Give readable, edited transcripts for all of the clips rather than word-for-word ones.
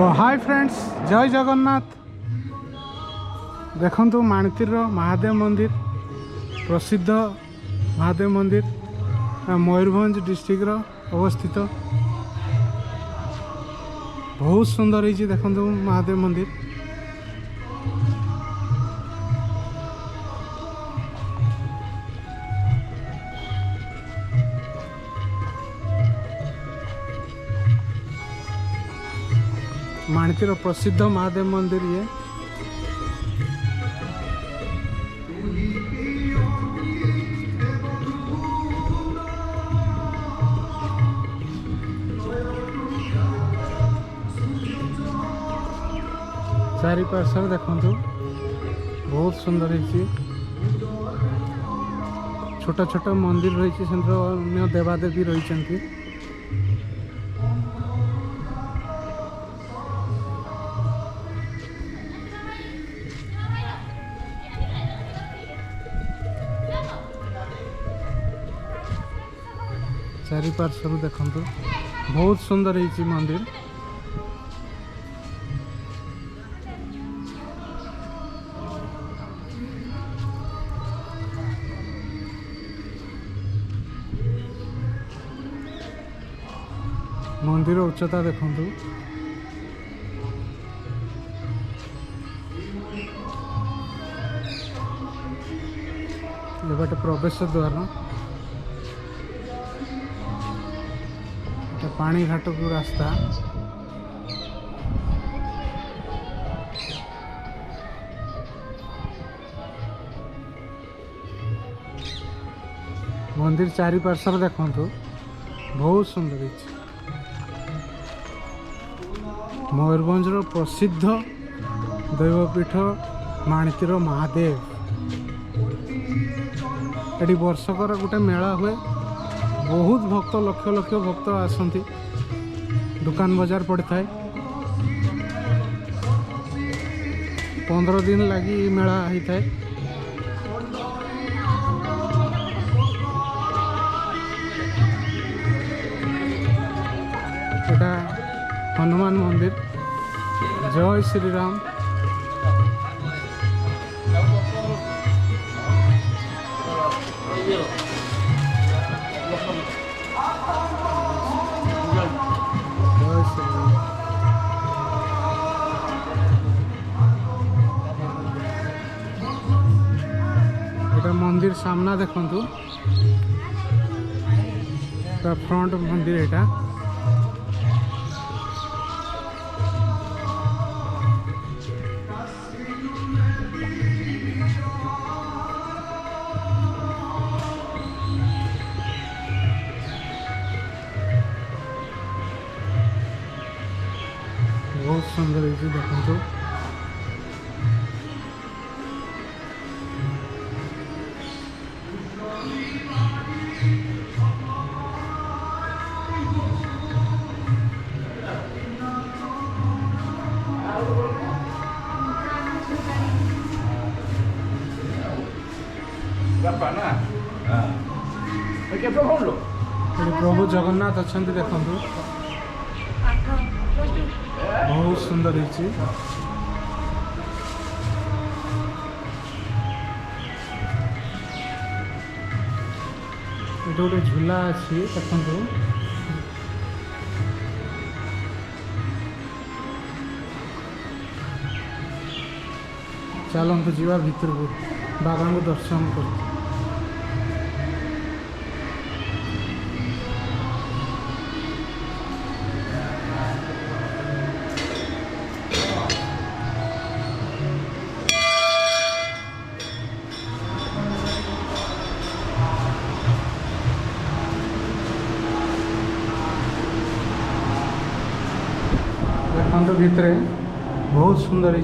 तो hi friends, जय जगन्नाथ। देखंतु माणतीर महादेव मंदिर, प्रसिद्ध महादेव मंदिर मयूरभंज डिस्ट्रिक्ट अवस्थित। बहुत सुंदर है। देखंतु महादेव मंदिर माणतीर प्रसिद्ध महादेव मंदिर ये। चारि पार्श्व देखंतु बहुत सुंदर है। छोटा छोटा मंदिर रही, अन्य देवादेवी रही। चारि पार्श्व देखंतु बहुत सुंदर है मंदिर। मंदिर उच्चता देखंतु। ये बाटे प्रवेश द्वार, पानी घाट को रास्ता। मंदिर चारि पार्श्व देखंतु बहुत सुंदर है। मयूरभंज प्रसिद्ध दैवपीठ माणतीर महादेव। ये वर्षकर गोटे मेला हुए। बहुत भक्त, लक्ष लक्ष भक्त आसती। दुकान बाजार पड़ी थाए। 15 दिन लगी मेला होता है। एटा हनुमान मंदिर। जय श्री राम। एटा मंदिर सामना देखंतु, फ्रंट मंदिर एटा। बहुत सुंदर है देखंतु। प्रभु जगन्नाथ अच्छा देखंतु। बहुत सुंदर है। गोटे झूला अच्छी देखंतु। चलतु जीवा भीतर को बाबा को दर्शन कर। भीतर बहुत सुंदर है।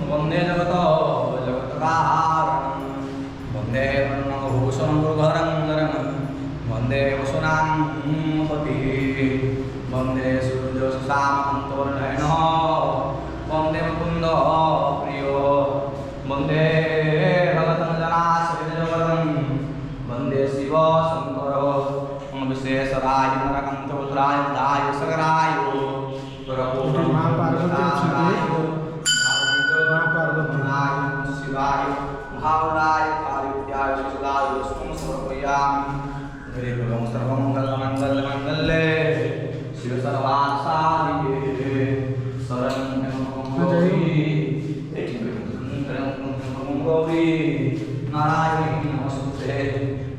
वंदे जगत जगत्कारणं वंदे भूषणं गुरुधरं वंदे वसुनापति वंदे सूर्यशामन्तवर्णयनः वंदे मुकुन्द प्रियो वंदे भगत शिवाय महावराय कालित्याय शिवाय वस्तुं समर्पयामि हरिओम सर्वमंगलमंगलमंगले शिव सर्वासादिके शरणं गौरी नारायणी नमस्ते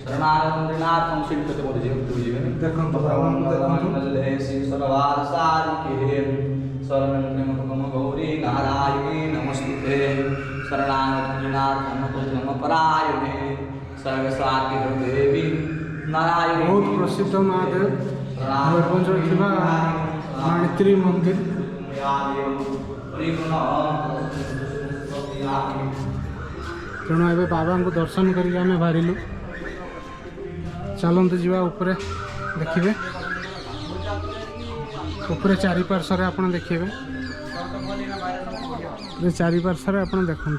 शरणागतनाथं शिवते बोले जीवन देखो मंगले शिव सर्वासादिके शरणं गौरी नारायणी नमस्ते शरणागतनाथं परायणे सर्वसाधि देवी नारायणी बहुत प्रसिद्ध महादेव मयूरभंज माणित्री मंदिर। तेणु ए बाबा को दर्शन करके आम बाहरिलु चलते जावा उपरे देखिए उपरे चारिपार्श्वर आप देखिए चारिपार्श्वर आप देखु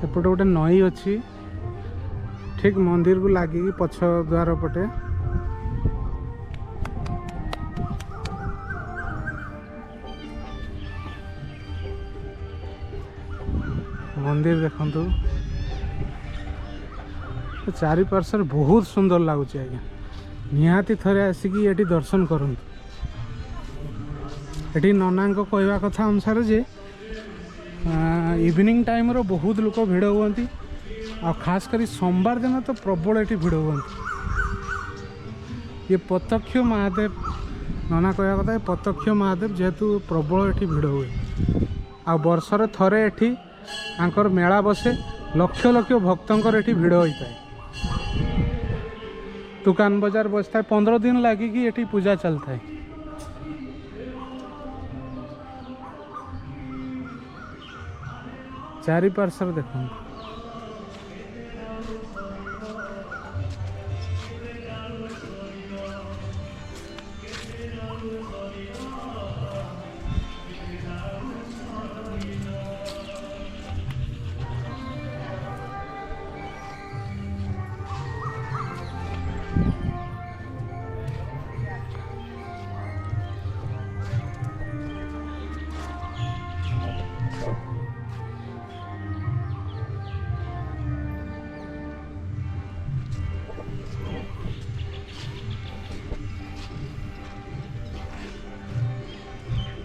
एपटे गोटे नई अच्छी ठीक मंदिर को लगे पछ द्वार पटे मंदिर देखंतु चारिपार्श्वर बहुत सुंदर लगुच आज्ञा निहाती थरे आसिकी एटी दर्शन करंतु एटी नना कहवा कथा अनुसार जे इवनिंग टाइम रो बहुत लोक भिड़ हुअंती आ खास करी सोमवार दिन तो प्रबल एटी भिड़ हुअंती ये प्रत्यक्ष महादेव नना कहवा कथा प्रत्यक्ष महादेव जेहेतु प्रबल एटी भिड़ हुए आ वर्षर थरे एटी आंकर मेला बसे लक्ष लक्ष भक्तंकर एटी भिड़ होता है दुकान बाजार बसता है 15 दिन लगी कि एटी पूजा चलता है। चारिपार्श्वर देखो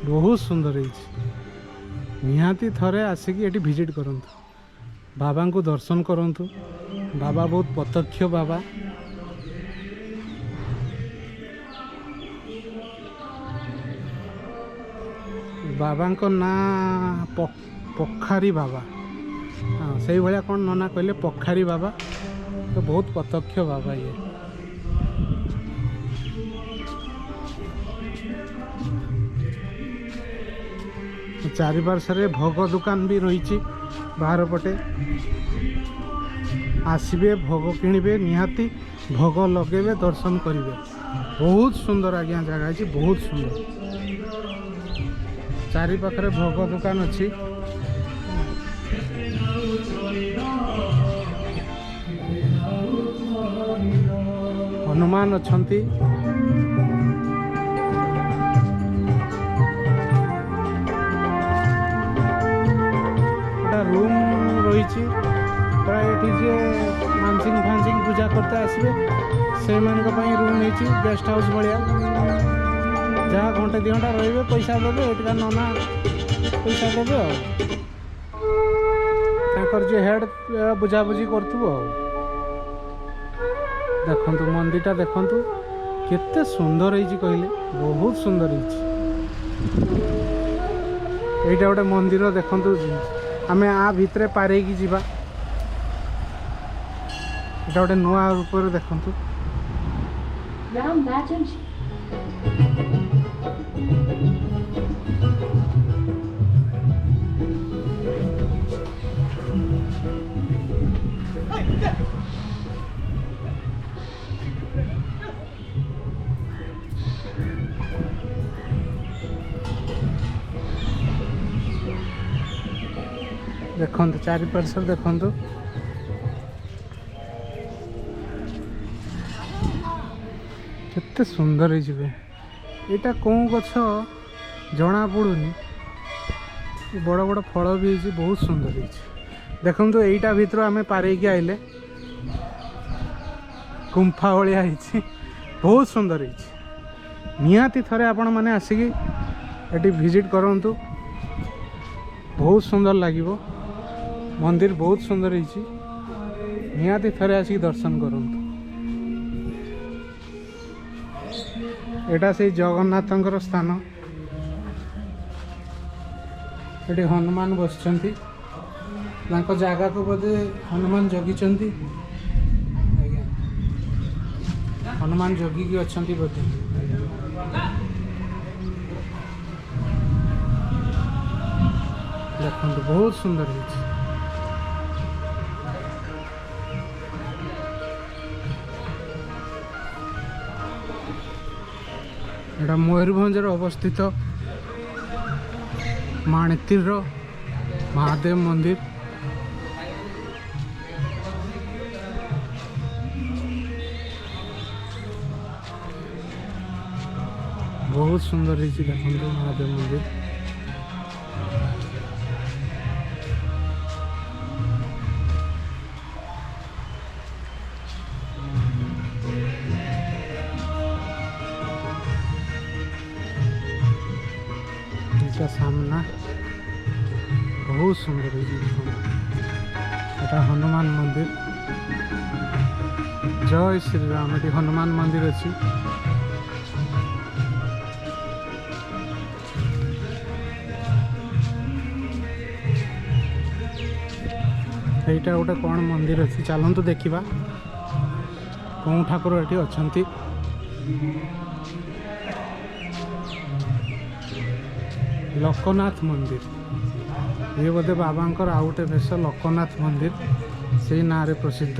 बहुत सुंदर है निहाती थरे आसिकी एटी विजिट करंतु बाबा को दर्शन करंतु बाबा बहुत प्रत्यक्ष बाबा बाबा को ना पखारी बाबा हाँ से भाया कौन नना कहले पखारी बाबा तो बहुत प्रत्यक्ष बाबा ये चारिपार्श्वर भोग दुकान भी रही बाहर पटे आसबे भोग किणवे निहाती भोग लगे दर्शन करेंगे बहुत सुंदर आज्ञा जगह है बहुत सुंदर चारि पाखरे भोग दुकान अच्छी हनुमान अच्छी रूम रही प्राय ये मानसिंग फानसिंग पूजा करते आसबे से रूम है गेस्ट हाउस भाया जहाँ घंटे 2 घंटा रे पैसा देवे एटा नना पैसा देवे जो हेड बुझाबुझी करूँ देखु मंदिरटा देखु केते सुंदर है कहले बहुत सुंदर है यहाँ गोटे मंदिर देखु आम आ भितर पारे की जीवा एटा गोटे नुआ रूप देखु देखंतु चारि पार्श्व देखंतु केते सुंदर है। एटा कौन गछ जना पड़ूनी बड़ बड़ फल भी है बहुत सुंदर है। देखंतु एटा भीतर आमे पारे के आइले गुंफा भलिया है बहुत सुंदर है। निहाती थरे आपण माने आसिकी एटी विजिट करंतु बहुत सुंदर लागिवो। मंदिर बहुत सुंदर है निहाती थरे आसिकी दर्शन करंतु। एटा से जगन्नाथंकर स्थान एटी हनुमान बसचंती तांको जागा को बोधे हनुमान जगिचंती आज्ञा हनुमान जगी की अच्छंती बोधे। देखंतु बहुत सुंदर है। एटा मयूरभंज अवस्थित माणितिर महादेव मंदिर। बहुत सुंदर है देखंतु महादेव मंदिर। सामना बहुत सुंदर है। एटा हनुमान मंदिर। जय श्री राम। ये हनुमान मंदिर अच्छी एटा गोटे कौन मंदिर अच्छी चलतु देखा कौन ठाकुर ये अच्छा। लोकनाथ मंदिर ये बोधे बाबांकर आउ गोटे भेष लोकनाथ मंदिर से ना रे प्रसिद्ध।